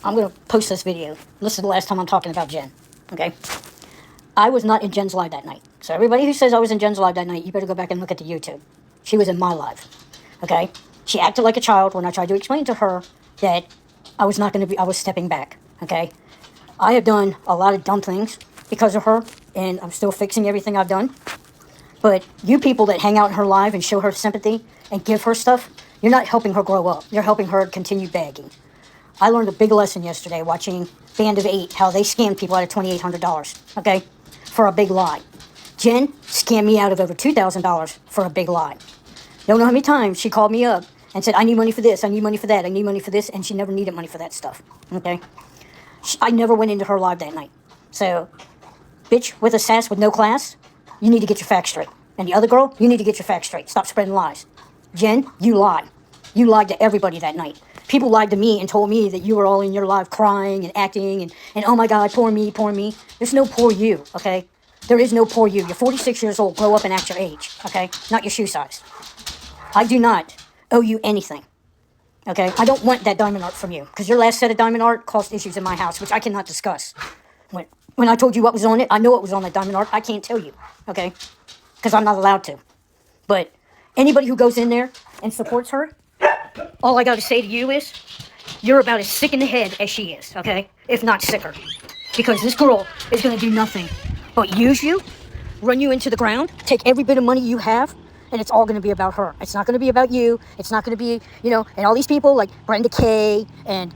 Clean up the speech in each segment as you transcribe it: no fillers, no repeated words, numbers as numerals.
I'm going to post this video. This is the last time I'm talking about Jenn, okay? I was not in Jenn's live that night. So everybody who says I was in Jenn's live that night, you better go back and look at the YouTube. She was in my live, okay? She acted like a child when I tried to explain to her that I was not going to be, I was stepping back, okay? I have done a lot of dumb things because of her, and I'm still fixing everything I've done. But you people that hang out in her live and show her sympathy and give her stuff, you're not helping her grow up. You're helping her continue begging. I learned a big lesson yesterday watching Band of 8, how they scammed people out of $2,800, okay, for a big lie. Jenn scammed me out of over $2,000 for a big lie. Don't know how many times she called me up and said, I need money for this, I need money for that, I need money for this, and she never needed money for that stuff, okay? I never went into her live that night. So, bitch with a sass with no class, you need to get your facts straight. And the other girl, you need to get your facts straight. Stop spreading lies. Jenn, you lied. You lied to everybody that night. People lied to me and told me that you were all in your live crying and acting and oh my God, poor me, poor me. There's no poor you, okay? There is no poor you. You're 46 years old. Grow up and act your age, okay? Not your shoe size. I do not owe you anything, okay? I don't want that diamond art from you because your last set of diamond art caused issues in my house, which I cannot discuss. When I told you what was on it, I know what was on that diamond art. I can't tell you, okay? Because I'm not allowed to. But anybody who goes in there and supports her, all I got to say to you is, you're about as sick in the head as she is, okay? If not sicker. Because this girl is going to do nothing but use you, run you into the ground, take every bit of money you have, and it's all going to be about her. It's not going to be about you. It's not going to be, and all these people like Brenda Kay and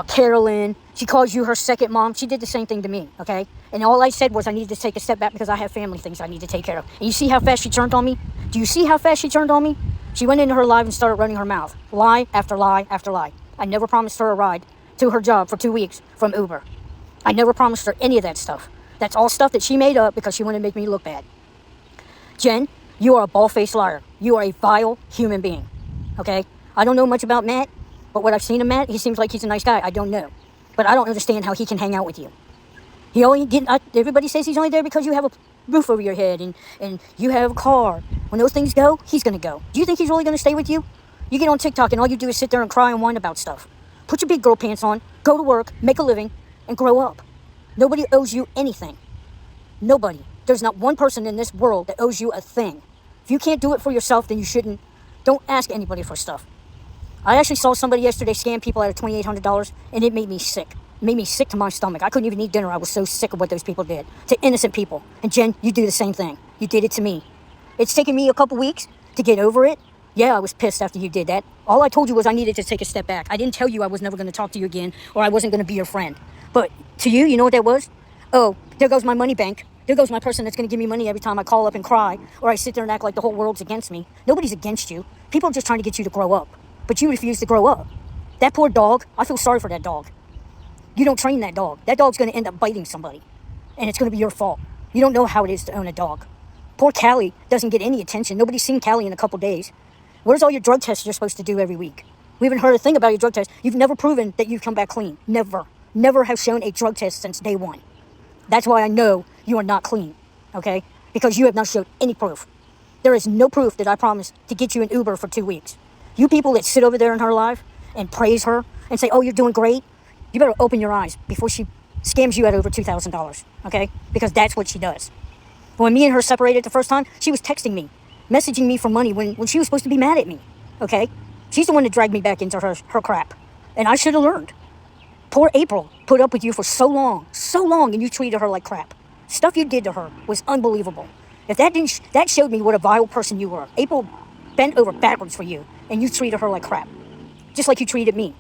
Carolyn. She calls you her second mom. She did the same thing to me, okay? And all I said was I needed to take a step back because I have family things I need to take care of. And you see how fast she turned on me? Do you see how fast she turned on me? She went into her live and started running her mouth. Lie after lie after lie. I never promised her a ride to her job for 2 weeks from Uber. I never promised her any of that stuff. That's all stuff that she made up because she wanted to make me look bad. Jenn, you are a bald-faced liar. You are a vile human being, okay? I don't know much about Matt, but what I've seen of Matt, he seems like he's a nice guy. I don't know. But I don't understand how he can hang out with you. Everybody says he's only there because you have a roof over your head and you have a car. When those things go, he's going to go. Do you think he's really going to stay with you? You get on TikTok and all you do is sit there and cry and whine about stuff. Put your big girl pants on, go to work, make a living, and grow up. Nobody owes you anything. Nobody. There's not one person in this world that owes you a thing. If you can't do it for yourself, then you shouldn't. Don't ask anybody for stuff. I actually saw somebody yesterday scam people out of $2,800, and it made me sick. It made me sick to my stomach. I couldn't even eat dinner. I was so sick of what those people did to innocent people. And Jenn, you do the same thing. You did it to me. It's taken me a couple weeks to get over it. Yeah, I was pissed after you did that. All I told you was I needed to take a step back. I didn't tell you I was never going to talk to you again or I wasn't going to be your friend. But to you, you know what that was? Oh, there goes my money bank. There goes my person that's going to give me money every time I call up and cry or I sit there and act like the whole world's against me. Nobody's against you. People are just trying to get you to grow up. But you refuse to grow up. That poor dog, I feel sorry for that dog. You don't train that dog. That dog's going to end up biting somebody. And it's going to be your fault. You don't know how it is to own a dog. Poor Callie doesn't get any attention. Nobody's seen Callie in a couple days. Where's all your drug tests you're supposed to do every week? We haven't heard a thing about your drug test. You've never proven that you've come back clean. Never. Never have shown a drug test since day one. That's why I know you are not clean, okay? Because you have not showed any proof. There is no proof that I promised to get you an Uber for 2 weeks. You people that sit over there in her live and praise her and say, oh, you're doing great, you better open your eyes before she scams you out over $2,000, okay? Because that's what she does. When me and her separated the first time, she was texting me, messaging me for money when she was supposed to be mad at me, okay? She's the one that dragged me back into her crap. And I should have learned. Poor April put up with you for so long, and you treated her like crap. Stuff you did to her was unbelievable. If that showed me what a vile person you were. April bent over backwards for you, and you treated her like crap. Just like you treated me.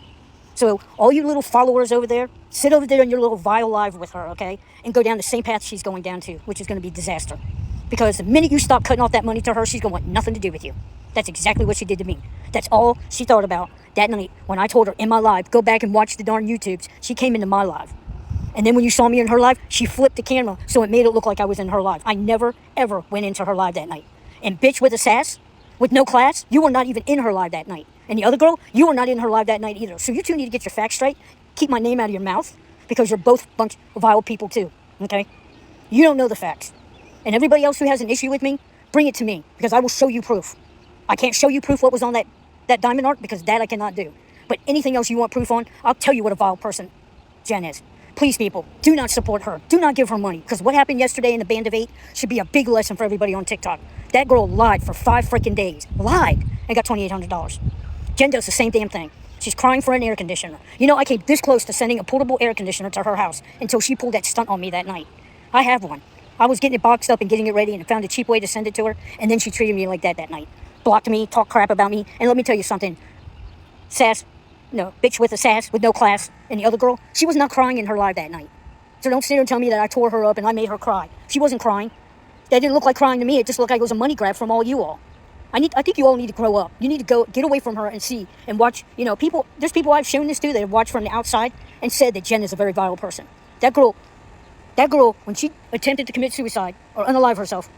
So all you little followers over there, sit over there in your little vile live with her, okay? And go down the same path she's going down to, which is going to be disaster. Because the minute you stop cutting off that money to her, she's going to want nothing to do with you. That's exactly what she did to me. That's all she thought about that night when I told her in my live, go back and watch the darn YouTubes. She came into my live. And then when you saw me in her live, she flipped the camera so it made it look like I was in her live. I never, ever went into her live that night. And bitch with a sass, with no class, you were not even in her live that night. And the other girl, you were not in her live that night either. So you two need to get your facts straight. Keep my name out of your mouth because you're both a bunch of vile people too, okay? You don't know the facts. And everybody else who has an issue with me, bring it to me because I will show you proof. I can't show you proof what was on that diamond art because that I cannot do. But anything else you want proof on, I'll tell you what a vile person Jenn is. Please, people, do not support her. Do not give her money. Because what happened yesterday in the Band of 8 should be a big lesson for everybody on TikTok. That girl lied for 5 freaking days. Lied. And got $2,800. Jenn does the same damn thing. She's crying for an air conditioner. You know, I came this close to sending a portable air conditioner to her house until she pulled that stunt on me that night. I have one. I was getting it boxed up and getting it ready and found a cheap way to send it to her. And then she treated me like that night. Blocked me, talked crap about me. And let me tell you something. Bitch with a sass, with no class. And the other girl, she was not crying in her live that night. So don't sit here and tell me that I tore her up and I made her cry. She wasn't crying. That didn't look like crying to me. It just looked like it was a money grab from all you all. I think you all need to grow up. You need to go get away from her and see and watch. You know, there's people I've shown this to that have watched from the outside and said that Jenn is a very vile person. That girl, when she attempted to commit suicide or unalive herself,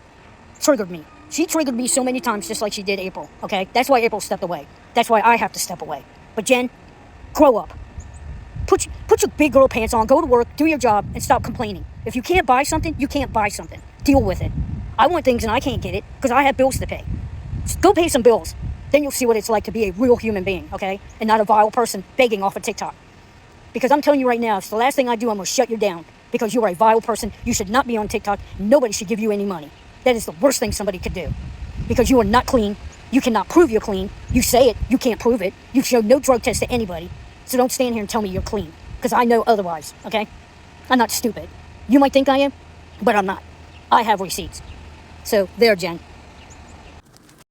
triggered me. She triggered me so many times, just like she did April, okay? That's why April stepped away. That's why I have to step away. But Jenn, grow up. Put your big girl pants on, go to work, do your job, and stop complaining. If you can't buy something, you can't buy something. Deal with it. I want things and I can't get it because I have bills to pay. Just go pay some bills. Then you'll see what it's like to be a real human being, okay? And not a vile person begging off of TikTok. Because I'm telling you right now, it's the last thing I do, I'm going to shut you down. Because you are a vile person. You should not be on TikTok. Nobody should give you any money. That is the worst thing somebody could do. Because you are not clean. You cannot prove you're clean. You say it. You can't prove it. You showed no drug test to anybody. So don't stand here and tell me you're clean. Because I know otherwise, okay? I'm not stupid. You might think I am, but I'm not. I have receipts. So there, Jenn.